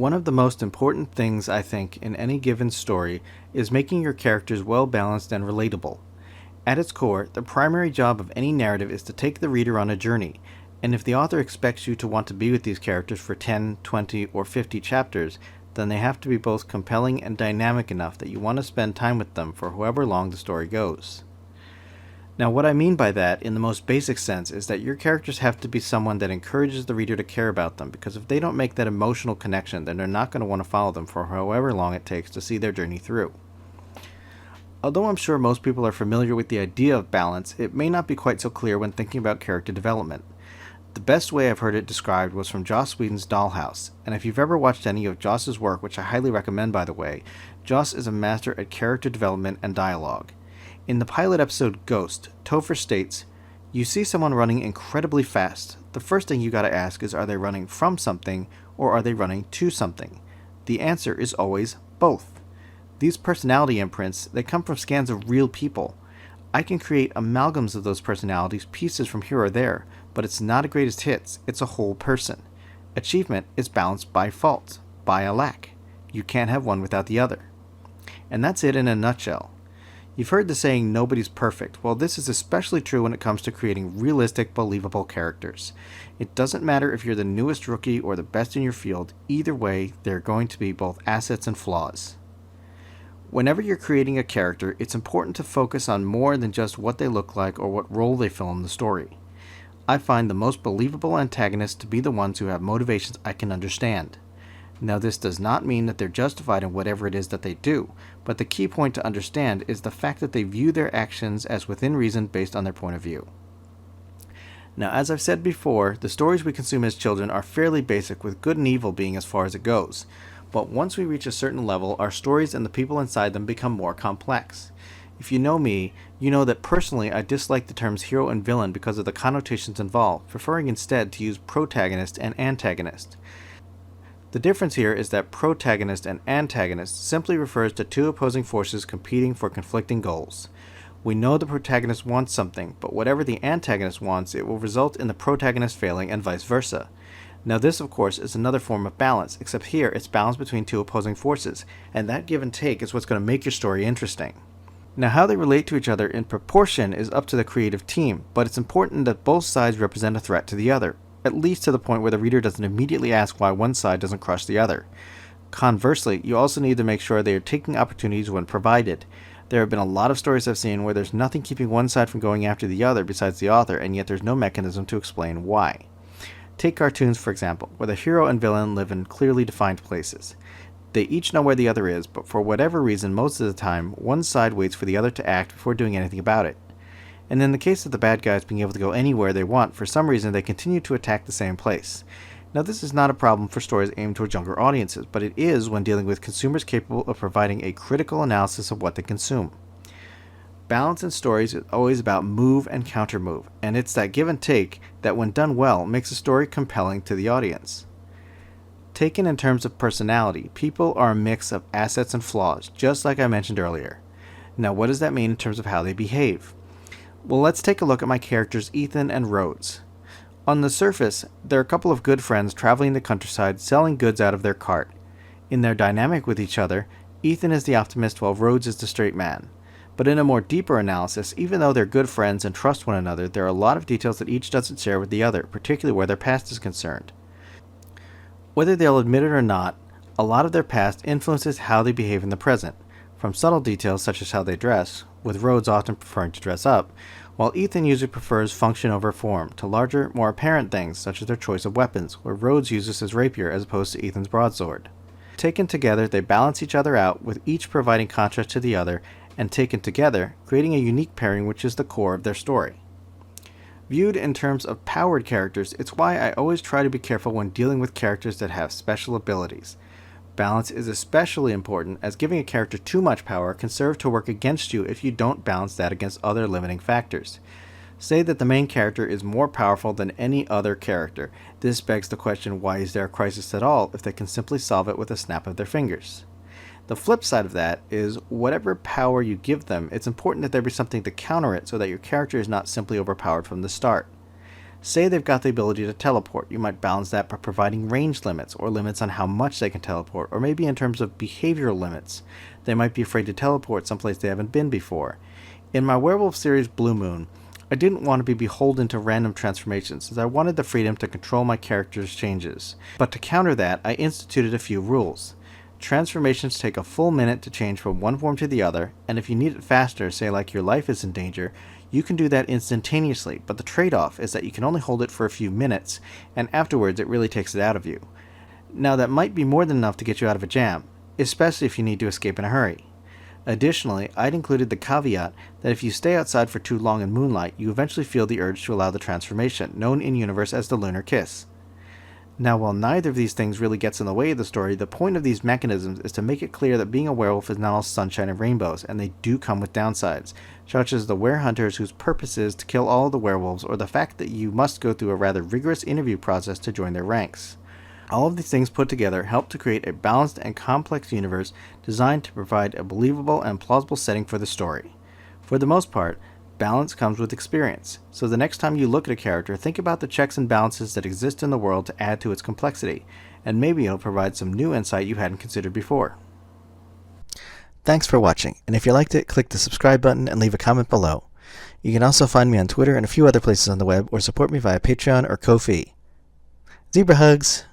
One of the most important things, I think, in any given story is making your characters well balanced and relatable. At its core, the primary job of any narrative is to take the reader on a journey, and if the author expects you to want to be with these characters for 10, 20, or 50 chapters, then they have to be both compelling and dynamic enough that you want to spend time with them for however long the story goes. Now, what I mean by that, in the most basic sense, is that your characters have to be someone that encourages the reader to care about them, because if they don't make that emotional connection, then they're not going to want to follow them for however long it takes to see their journey through. Although I'm sure most people are familiar with the idea of balance, it may not be quite so clear when thinking about character development. The best way I've heard it described was from Joss Whedon's Dollhouse, and if you've ever watched any of Joss's work, which I highly recommend by the way, Joss is a master at character development and dialogue. In the pilot episode Ghost, Topher states, "You see someone running incredibly fast. The first thing you gotta ask is, are they running from something, or are they running to something? The answer is always both. These personality imprints, they come from scans of real people. I can create amalgams of those personalities, pieces from here or there, but it's not a greatest hits, it's a whole person. Achievement is balanced by fault, by a lack. You can't have one without the other." And that's it in a nutshell. You've heard the saying, nobody's perfect. Well, this is especially true when it comes to creating realistic, believable characters. It doesn't matter if you're the newest rookie or the best in your field, either way, there are going to be both assets and flaws. Whenever you're creating a character, it's important to focus on more than just what they look like or what role they fill in the story. I find the most believable antagonists to be the ones who have motivations I can understand. Now, this does not mean that they're justified in whatever it is that they do, but the key point to understand is the fact that they view their actions as within reason based on their point of view. Now, as I've said before, the stories we consume as children are fairly basic, with good and evil being as far as it goes. But once we reach a certain level, our stories and the people inside them become more complex. If you know me, you know that personally I dislike the terms hero and villain because of the connotations involved, preferring instead to use protagonist and antagonist. The difference here is that protagonist and antagonist simply refers to two opposing forces competing for conflicting goals. We know the protagonist wants something, but whatever the antagonist wants, it will result in the protagonist failing and vice versa. Now this, of course, is another form of balance, except here it's balance between two opposing forces, and that give and take is what's going to make your story interesting. Now how they relate to each other in proportion is up to the creative team, but it's important that both sides represent a threat to the other, at least to the point where the reader doesn't immediately ask why one side doesn't crush the other. Conversely, you also need to make sure they are taking opportunities when provided. There have been a lot of stories I've seen where there's nothing keeping one side from going after the other besides the author, and yet there's no mechanism to explain why. Take cartoons, for example, where the hero and villain live in clearly defined places. They each know where the other is, but for whatever reason, most of the time, one side waits for the other to act before doing anything about it. And in the case of the bad guys being able to go anywhere they want, for some reason they continue to attack the same place. Now this is not a problem for stories aimed towards younger audiences, but it is when dealing with consumers capable of providing a critical analysis of what they consume. Balance in stories is always about move and counter-move, and it's that give and take that when done well makes a story compelling to the audience. Taken in terms of personality, people are a mix of assets and flaws, just like I mentioned earlier. Now what does that mean in terms of how they behave? Well, let's take a look at my characters Ethan and Rhodes. On the surface, they're a couple of good friends traveling the countryside selling goods out of their cart. In their dynamic with each other, Ethan is the optimist while Rhodes is the straight man. But in a more deeper analysis, even though they're good friends and trust one another, there are a lot of details that each doesn't share with the other, particularly where their past is concerned. Whether they'll admit it or not, a lot of their past influences how they behave in the present, from subtle details such as how they dress, with Rhodes often preferring to dress up, while Ethan usually prefers function over form, to larger, more apparent things such as their choice of weapons, where Rhodes uses his rapier as opposed to Ethan's broadsword. Taken together, they balance each other out, with each providing contrast to the other, and taken together, creating a unique pairing which is the core of their story. Viewed in terms of powered characters, it's why I always try to be careful when dealing with characters that have special abilities. Balance is especially important, as giving a character too much power can serve to work against you if you don't balance that against other limiting factors. Say that the main character is more powerful than any other character. This begs the question, why is there a crisis at all if they can simply solve it with a snap of their fingers? The flip side of that is, whatever power you give them, it's important that there be something to counter it so that your character is not simply overpowered from the start. Say they've got the ability to teleport. You might balance that by providing range limits, or limits on how much they can teleport, or maybe in terms of behavioral limits. They might be afraid to teleport someplace they haven't been before. In my werewolf series Blue Moon, I didn't want to be beholden to random transformations, as I wanted the freedom to control my character's changes. But to counter that, I instituted a few rules. Transformations take a full minute to change from one form to the other, and if you need it faster, say like your life is in danger, you can do that instantaneously, but the trade-off is that you can only hold it for a few minutes, and afterwards it really takes it out of you. Now that might be more than enough to get you out of a jam, especially if you need to escape in a hurry. Additionally, I'd included the caveat that if you stay outside for too long in moonlight, you eventually feel the urge to allow the transformation, known in-universe as the lunar kiss. Now, while neither of these things really gets in the way of the story, the point of these mechanisms is to make it clear that being a werewolf is not all sunshine and rainbows, and they do come with downsides, such as the werehunters whose purpose is to kill all of the werewolves, or the fact that you must go through a rather rigorous interview process to join their ranks. All of these things put together help to create a balanced and complex universe designed to provide a believable and plausible setting for the story. For the most part, balance comes with experience, so the next time you look at a character, think about the checks and balances that exist in the world to add to its complexity, and maybe it'll provide some new insight you hadn't considered before. Thanks for watching, and if you liked it, click the subscribe button and leave a comment below. You can also find me on Twitter and a few other places on the web, or support me via Patreon or Ko-fi. Zebra hugs!